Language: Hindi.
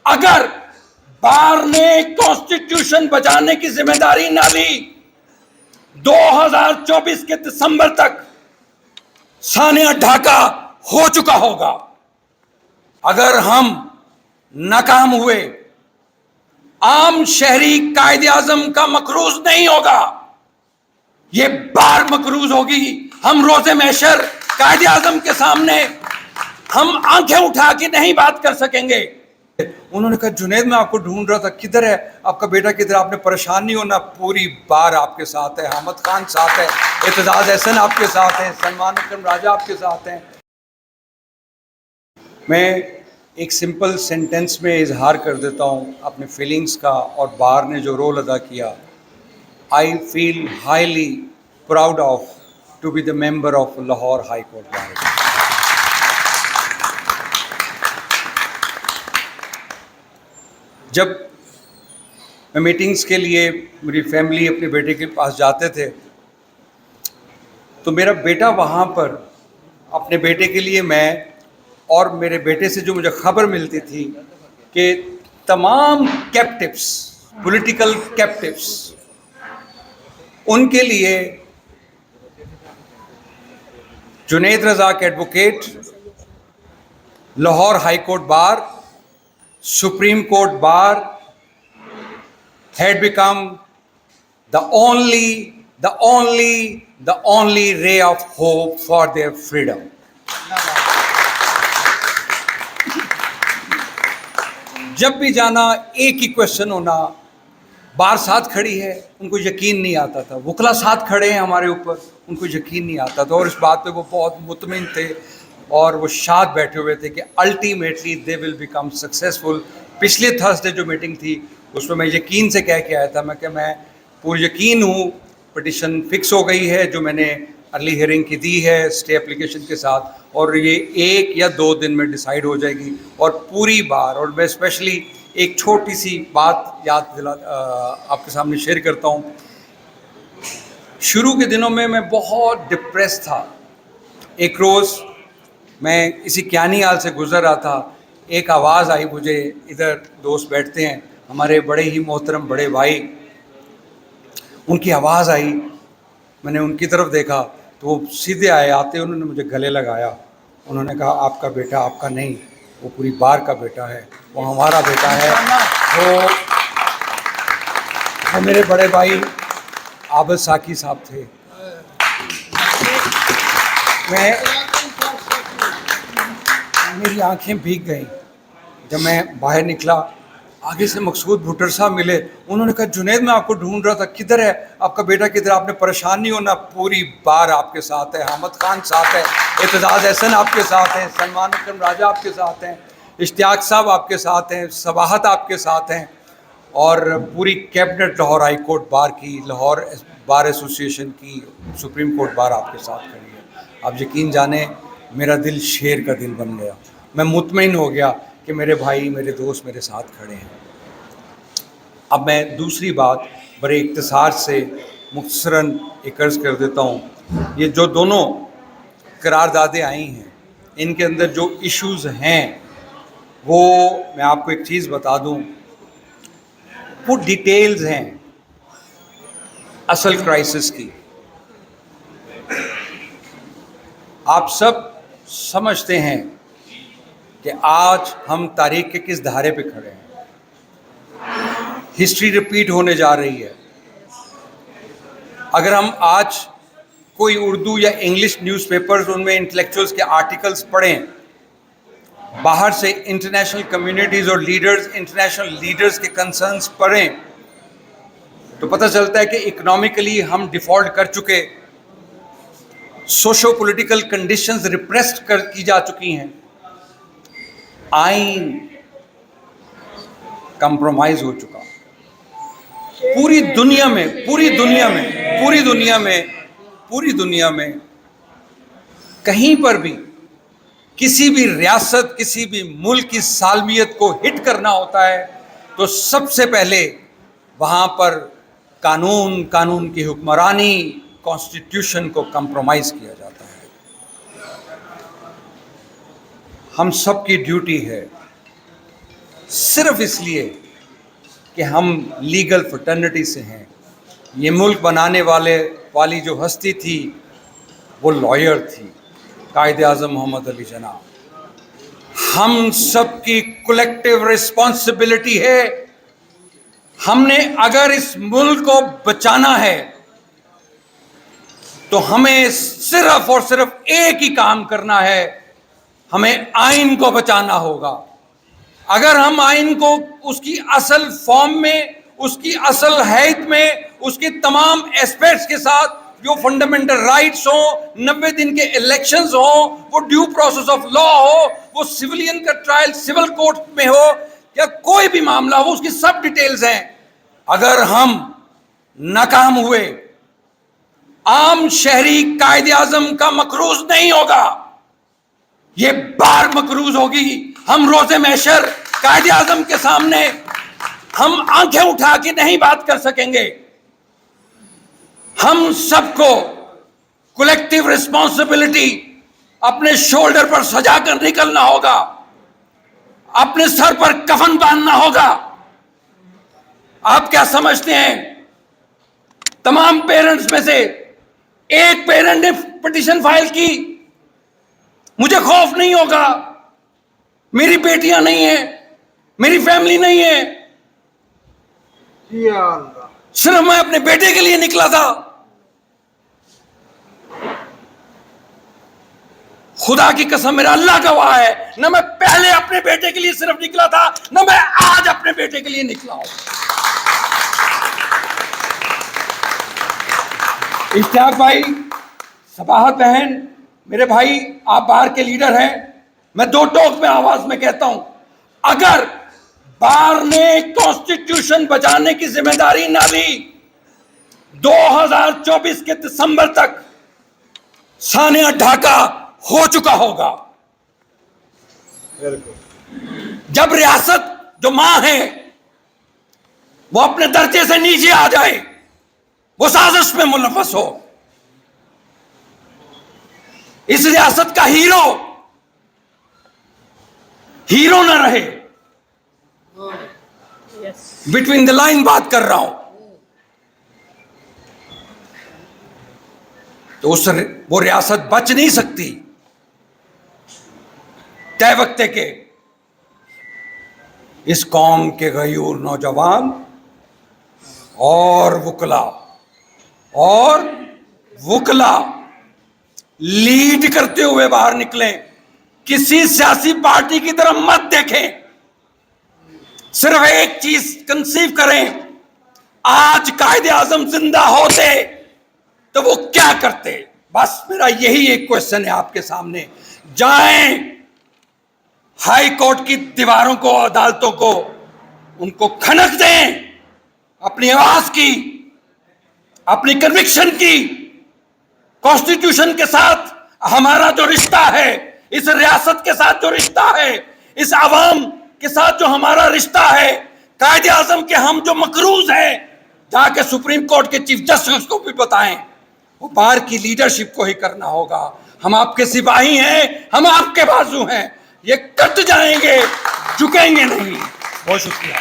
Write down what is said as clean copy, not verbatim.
अगर बार ने कॉन्स्टिट्यूशन बचाने की जिम्मेदारी ना ली, 2024 के दिसंबर तक सानिया ढाका हो चुका होगा। अगर हम नाकाम हुए, आम शहरी कायदे आजम का मकरूज नहीं होगा, ये बार मकरूज होगी। हम रोजे महशर कायदे आजम के सामने हम आंखें उठा के नहीं बात कर सकेंगे। उन्होंने कहा, जुनैद मैं आपको ढूंढ रहा था, किधर है आपका बेटा, किधर? आपने परेशान नहीं होना, पूरी बार आपके साथ है, अहमद खान साथ है, एतजाज एहसन आपके साथ है, सलमान अकरम राजा आपके साथ हैं। मैं एक सिंपल सेंटेंस में इजहार कर देता हूँ अपने फीलिंग्स का, और बार ने जो रोल अदा किया, I feel highly proud of to be the member of Lahore high court bar. जब मैं मीटिंग्स के लिए मेरी फैमिली अपने बेटे के पास जाते थे, तो मेरा बेटा वहाँ पर अपने बेटे के लिए, मैं और मेरे बेटे से जो मुझे खबर मिलती थी कि तमाम कैप्टिव्स, पॉलिटिकल कैप्टिव्स, उनके लिए Junaid Razzaq advocate, Lahore high court bar, supreme court bar had become the only ray of hope for their freedom. जब भी जाना एक ही क्वेश्चन होना, बार साथ खड़ी है, उनको यकीन नहीं आता था, वकला साथ खड़े हैं हमारे ऊपर, उनको यकीन नहीं आता था, और इस बात पे वो बहुत मुतमिन थे और वो शाद बैठे हुए थे कि ultimately they will become successful. पिछले थर्सडे जो मीटिंग थी उसमें मैं यकीन से कह के आया था, मैं पूरी यकीन हूँ पिटिशन फिक्स हो गई है जो मैंने अर्ली हियरिंग की दी है स्टे एप्लीकेशन के साथ, और ये 1 या 2 दिन में डिसाइड हो जाएगी। और पूरी बार, और मैं स्पेशली एक छोटी सी बात आपके सामने शेयर करता हूँ। शुरू के दिनों में मैं बहुत डिप्रेस था। एक रोज़ मैं किसी क्यानी हाल से गुजर रहा था, एक आवाज़ आई मुझे, इधर दोस्त बैठते हैं हमारे बड़े ही मोहतरम बड़े भाई, उनकी आवाज़ आई। मैंने उनकी तरफ देखा तो वो सीधे आए, आते उन्होंने मुझे गले लगाया। उन्होंने कहा, आपका बेटा आपका नहीं, वो पूरी बार का बेटा है, वो हमारा बेटा है। वो मेरे बड़े भाई आबिद साकी साहब थे। मेरी आंखें भीग गईं जब मैं बाहर निकला। आगे से मकसूद भुट्टर साहब मिले, उन्होंने कहा, जुनैद मैं आपको ढूंढ रहा था, किधर है आपका बेटा, किधर? आपने परेशान नहीं होना, पूरी बार आपके साथ है, अहमद खान साथ है, एतजाज एहसन आपके साथ हैं, सलमान अकरम राजा आपके साथ हैं, इश्तियाक साहब आपके साथ हैं, सबाहत आपके साथ हैं, और पूरी कैबिनेट लाहौर हाई कोर्ट बार की, लाहौर बार एसोसिएशन की, सुप्रीम कोर्ट बार आपके साथ खड़ी है। आप यकीन जाने मेरा दिल शेर का दिल बन गया। मैं मुतमईन हो गया कि मेरे भाई, मेरे दोस्त मेरे साथ खड़े हैं। अब मैं दूसरी बात बड़े इख्तिसार से मुख्तसरन एक अर्ज़ कर देता हूँ। ये जो दोनों करारदादें आई हैं, इनके अंदर जो इश्यूज़ हैं, वो मैं आपको एक चीज़ बता दूँ, वो डिटेल्स हैं असल क्राइसिस की। आप सब समझते हैं कि आज हम तारीख के किस धारे पे खड़े हैं। हिस्ट्री रिपीट होने जा रही है। अगर हम आज कोई उर्दू या इंग्लिश न्यूज़पेपर्स, उनमें इंटेलेक्चुअल्स के आर्टिकल्स पढ़ें, बाहर से इंटरनेशनल कम्युनिटीज़ और लीडर्स, इंटरनेशनल लीडर्स के कंसर्न्स पढ़ें, तो पता चलता है कि इकोनॉमिकली हम डिफ़ॉल्ट कर चुके, सोशो पॉलिटिकल कंडीशंस रिप्रेस्ड की जा चुकी हैं, आइन कंप्रोमाइज हो चुका। पूरी दुनिया में कहीं पर भी किसी भी रियासत, किसी भी मुल्क की सालमियत को हिट करना होता है तो सबसे पहले वहाँ पर कानून की हुक्मरानी, कॉन्स्टिट्यूशन को कंप्रोमाइज़ किया जाता है। हम सब की ड्यूटी है सिर्फ इसलिए कि हम लीगल फ्रेटर्निटी से हैं। ये मुल्क बनाने वाली जो हस्ती थी वो लॉयर थी, कायदे आज़म मोहम्मद अली जिन्ना। हम सबकी कलेक्टिव रिस्पॉन्सिबिलिटी है। हमने अगर इस मुल्क को बचाना है तो हमें सिर्फ और सिर्फ एक ही काम करना है, हमें आइन को बचाना होगा। अगर हम आइन को उसकी असल फॉर्म में, उसकी असल हैत में, उसके तमाम एस्पेक्ट्स के साथ, जो फंडामेंटल राइट्स हो, 90 दिन के इलेक्शंस हो, वो ड्यू प्रोसेस ऑफ लॉ हो, वो सिविलियन का ट्रायल सिविल कोर्ट में हो, या कोई भी मामला हो, उसकी सब डिटेल्स हैं। अगर हम नाकाम हुए, आम शहरी कायदे आजम का मकरूज नहीं होगा, ये बार मकरूज होगी। हम रोजे महशर कायदे आजम के सामने हम आंखें उठा के नहीं बात कर सकेंगे। हम सबको कलेक्टिव रिस्पॉन्सिबिलिटी अपने शोल्डर पर सजा कर निकलना होगा, अपने सर पर कफन बांधना होगा। आप क्या समझते हैं, तमाम पेरेंट्स में से एक पेरेंट ने पिटीशन फाइल की, मुझे खौफ नहीं होगा, मेरी बेटियां नहीं है, मेरी फैमिली नहीं है, सिर्फ मैं अपने बेटे के लिए निकला था। खुदा की कसम, मेरा अल्लाह गवाह है, न मैं पहले अपने बेटे के लिए सिर्फ निकला था, न मैं आज अपने बेटे के लिए निकला हूं। इश्तियाक भाई, सबाहत बहन, मेरे भाई, आप बार के लीडर हैं, मैं दो टोक में आवाज में कहता हूं, अगर बार ने कॉन्स्टिट्यूशन बचाने की जिम्मेदारी ना ली, 2024 के दिसंबर तक सानिया ढाका हो चुका होगा। जब रियासत जो मां है वो अपने दर्जे से नीचे आ जाए, वो साजिश में मुलव्वस हो, इस रियासत का हीरो ना रहे, बिटवीन द लाइन बात कर रहा हूं, तो वो रियासत बच नहीं सकती। तय वक्ते के इस कौम के गयूर नौजवान और वुकला लीड करते हुए बाहर निकलें, किसी सियासी पार्टी की तरफ मत देखें, सिर्फ एक चीज कंसीव करें, आज कायदे आजम जिंदा होते तो वो क्या करते। बस मेरा यही एक क्वेश्चन है आपके सामने। जाएं हाई कोर्ट की दीवारों को, अदालतों को, उनको खनक दें अपनी आवाज की, अपनी कन्विक्शन की। कॉन्स्टिट्यूशन के साथ हमारा जो रिश्ता है, इस रियासत के साथ जो रिश्ता है, इस आवाम के साथ जो हमारा रिश्ता है, कायदे आजम के हम जो मकरूज हैं, जाके सुप्रीम कोर्ट के चीफ जस्टिस को भी बताएं। वो बार की लीडरशिप को ही करना होगा। हम आपके सिपाही हैं, हम आपके बाजू हैं, ये कट जाएंगे, झुकेंगे नहीं। बहुत शुक्रिया।